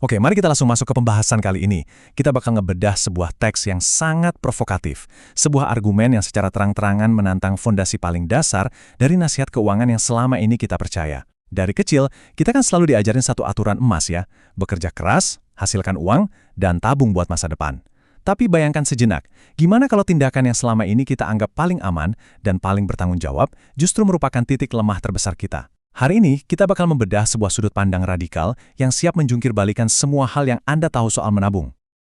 Oke, mari kita langsung masuk ke pembahasan kali ini. Kita bakal ngebedah sebuah teks yang sangat provokatif. Sebuah argumen yang secara terang-terangan menantang fondasi paling dasar dari nasihat keuangan yang selama ini kita percaya. Dari kecil, kita kan selalu diajarin satu aturan emas ya. Bekerja keras, hasilkan uang, dan tabung buat masa depan. Tapi bayangkan sejenak, gimana kalau tindakan yang selama ini kita anggap paling aman dan paling bertanggung jawab justru merupakan titik lemah terbesar kita? Hari ini, kita bakal membedah sebuah sudut pandang radikal yang siap menjungkir balikan semua hal yang Anda tahu soal menabung.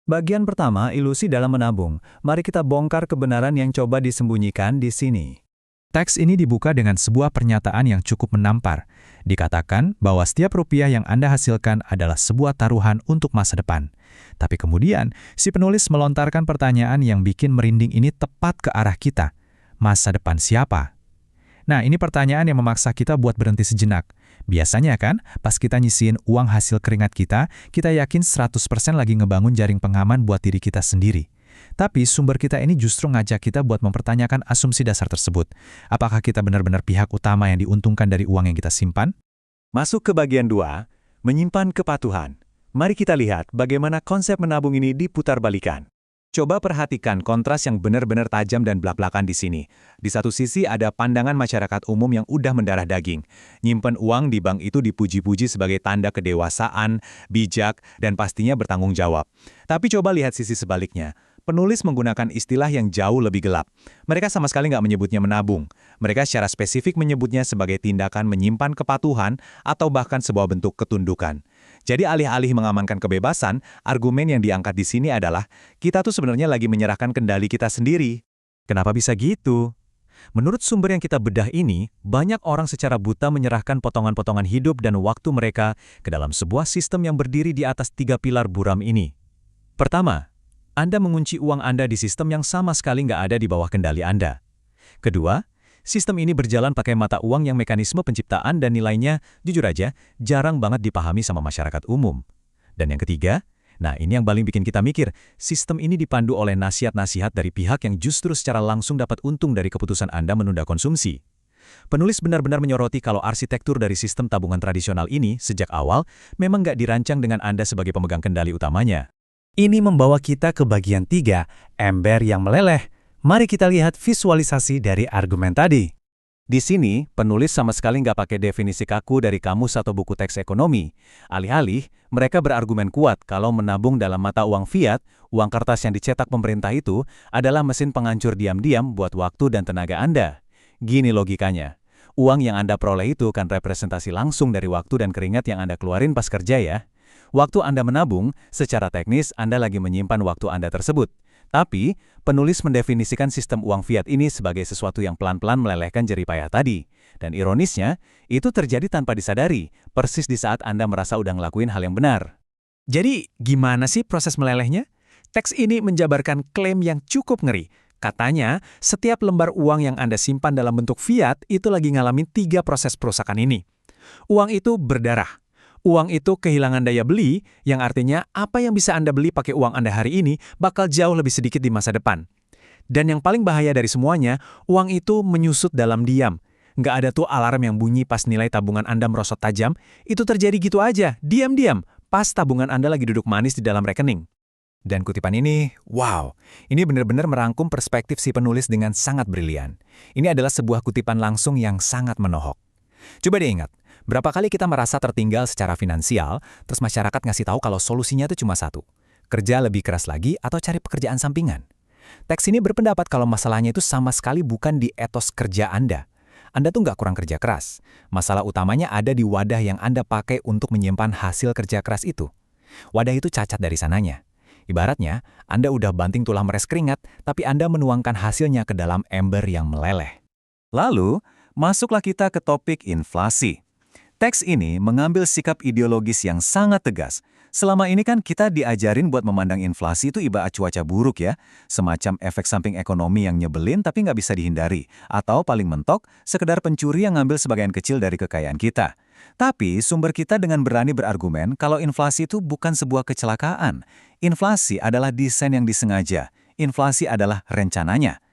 Bagian pertama, ilusi dalam menabung. Mari kita bongkar kebenaran yang coba disembunyikan di sini. Teks ini dibuka dengan sebuah pernyataan yang cukup menampar. Dikatakan bahwa setiap rupiah yang Anda hasilkan adalah sebuah taruhan untuk masa depan. Tapi kemudian, si penulis melontarkan pertanyaan yang bikin merinding ini tepat ke arah kita. Masa depan siapa? Nah, ini pertanyaan yang memaksa kita buat berhenti sejenak. Biasanya kan, pas kita nyisihin uang hasil keringat kita yakin 100% lagi ngebangun jaring pengaman buat diri kita sendiri. Tapi sumber kita ini justru ngajak kita buat mempertanyakan asumsi dasar tersebut. Apakah kita benar-benar pihak utama yang diuntungkan dari uang yang kita simpan? Masuk ke bagian 2, menyimpan kepatuhan. Mari kita lihat bagaimana konsep menabung ini diputar-balikan. Coba perhatikan kontras yang benar-benar tajam dan blak-blakan di sini. Di satu sisi ada pandangan masyarakat umum yang udah mendarah daging. Nyimpen uang di bank itu dipuji-puji sebagai tanda kedewasaan, bijak, dan pastinya bertanggung jawab. Tapi coba lihat sisi sebaliknya. Penulis menggunakan istilah yang jauh lebih gelap. Mereka sama sekali nggak menyebutnya menabung. Mereka secara spesifik menyebutnya sebagai tindakan menyimpan kepatuhan atau bahkan sebuah bentuk ketundukan. Jadi alih-alih mengamankan kebebasan, argumen yang diangkat di sini adalah kita tuh sebenarnya lagi menyerahkan kendali kita sendiri. Kenapa bisa gitu? Menurut sumber yang kita bedah ini, banyak orang secara buta menyerahkan potongan-potongan hidup dan waktu mereka ke dalam sebuah sistem yang berdiri di atas 3 pilar buram ini. Pertama, Anda mengunci uang Anda di sistem yang sama sekali nggak ada di bawah kendali Anda. Kedua, sistem ini berjalan pakai mata uang yang mekanisme penciptaan dan nilainya, jujur aja, jarang banget dipahami sama masyarakat umum. Dan yang ketiga, nah ini yang paling bikin kita mikir, sistem ini dipandu oleh nasihat-nasihat dari pihak yang justru secara langsung dapat untung dari keputusan Anda menunda konsumsi. Penulis benar-benar menyoroti kalau arsitektur dari sistem tabungan tradisional ini, sejak awal, memang nggak dirancang dengan Anda sebagai pemegang kendali utamanya. Ini membawa kita ke bagian 3, ember yang meleleh. Mari kita lihat visualisasi dari argumen tadi. Di sini, penulis sama sekali nggak pakai definisi kaku dari kamus atau buku teks ekonomi. Alih-alih, mereka berargumen kuat kalau menabung dalam mata uang fiat, uang kertas yang dicetak pemerintah itu, adalah mesin penghancur diam-diam buat waktu dan tenaga Anda. Gini logikanya, uang yang Anda peroleh itu kan representasi langsung dari waktu dan keringat yang Anda keluarin pas kerja ya. Waktu Anda menabung, secara teknis Anda lagi menyimpan waktu Anda tersebut. Tapi, penulis mendefinisikan sistem uang fiat ini sebagai sesuatu yang pelan-pelan melelehkan jeripaya tadi. Dan ironisnya, itu terjadi tanpa disadari, persis di saat Anda merasa udah ngelakuin hal yang benar. Jadi, gimana sih proses melelehnya? Teks ini menjabarkan klaim yang cukup ngeri. Katanya, setiap lembar uang yang Anda simpan dalam bentuk fiat itu lagi ngalamin 3 proses perusakan ini. Uang itu berdarah. Uang itu kehilangan daya beli, yang artinya apa yang bisa Anda beli pakai uang Anda hari ini bakal jauh lebih sedikit di masa depan. Dan yang paling bahaya dari semuanya, uang itu menyusut dalam diam. Nggak ada tuh alarm yang bunyi pas nilai tabungan Anda merosot tajam, itu terjadi gitu aja, diam-diam, pas tabungan Anda lagi duduk manis di dalam rekening. Dan kutipan ini, wow, ini benar-benar merangkum perspektif si penulis dengan sangat brilian. Ini adalah sebuah kutipan langsung yang sangat menohok. Coba diingat, berapa kali kita merasa tertinggal secara finansial, terus masyarakat ngasih tahu kalau solusinya itu cuma satu, kerja lebih keras lagi atau cari pekerjaan sampingan. Teks ini berpendapat kalau masalahnya itu sama sekali bukan di etos kerja Anda. Anda tuh nggak kurang kerja keras. Masalah utamanya ada di wadah yang Anda pakai untuk menyimpan hasil kerja keras itu. Wadah itu cacat dari sananya. Ibaratnya, Anda udah banting tulang meres keringat, tapi Anda menuangkan hasilnya ke dalam ember yang meleleh. Lalu, masuklah kita ke topik inflasi. Teks ini mengambil sikap ideologis yang sangat tegas. Selama ini kan kita diajarin buat memandang inflasi itu ibarat cuaca buruk ya, semacam efek samping ekonomi yang nyebelin tapi nggak bisa dihindari, atau paling mentok, sekedar pencuri yang ngambil sebagian kecil dari kekayaan kita. Tapi sumber kita dengan berani berargumen kalau inflasi itu bukan sebuah kecelakaan. Inflasi adalah desain yang disengaja. Inflasi adalah rencananya.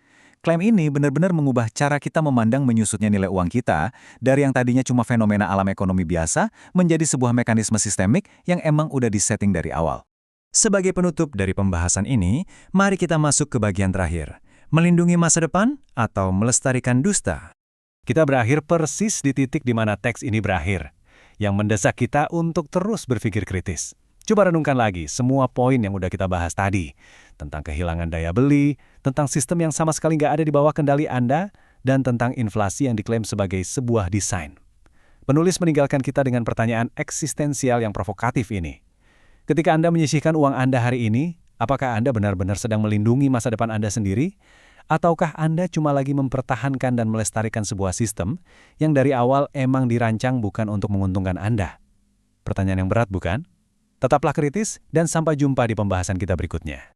Klaim ini benar-benar mengubah cara kita memandang menyusutnya nilai uang kita dari yang tadinya cuma fenomena alam ekonomi biasa menjadi sebuah mekanisme sistemik yang emang udah disetting dari awal. Sebagai penutup dari pembahasan ini, mari kita masuk ke bagian terakhir. Melindungi masa depan atau melestarikan dusta? Kita berakhir persis di titik di mana teks ini berakhir, yang mendesak kita untuk terus berpikir kritis. Coba renungkan lagi semua poin yang udah kita bahas tadi, tentang kehilangan daya beli, tentang sistem yang sama sekali nggak ada di bawah kendali Anda, dan tentang inflasi yang diklaim sebagai sebuah desain. Penulis meninggalkan kita dengan pertanyaan eksistensial yang provokatif ini. Ketika Anda menyisihkan uang Anda hari ini, apakah Anda benar-benar sedang melindungi masa depan Anda sendiri? Ataukah Anda cuma lagi mempertahankan dan melestarikan sebuah sistem yang dari awal emang dirancang bukan untuk menguntungkan Anda? Pertanyaan yang berat bukan? Tetaplah kritis dan sampai jumpa di pembahasan kita berikutnya.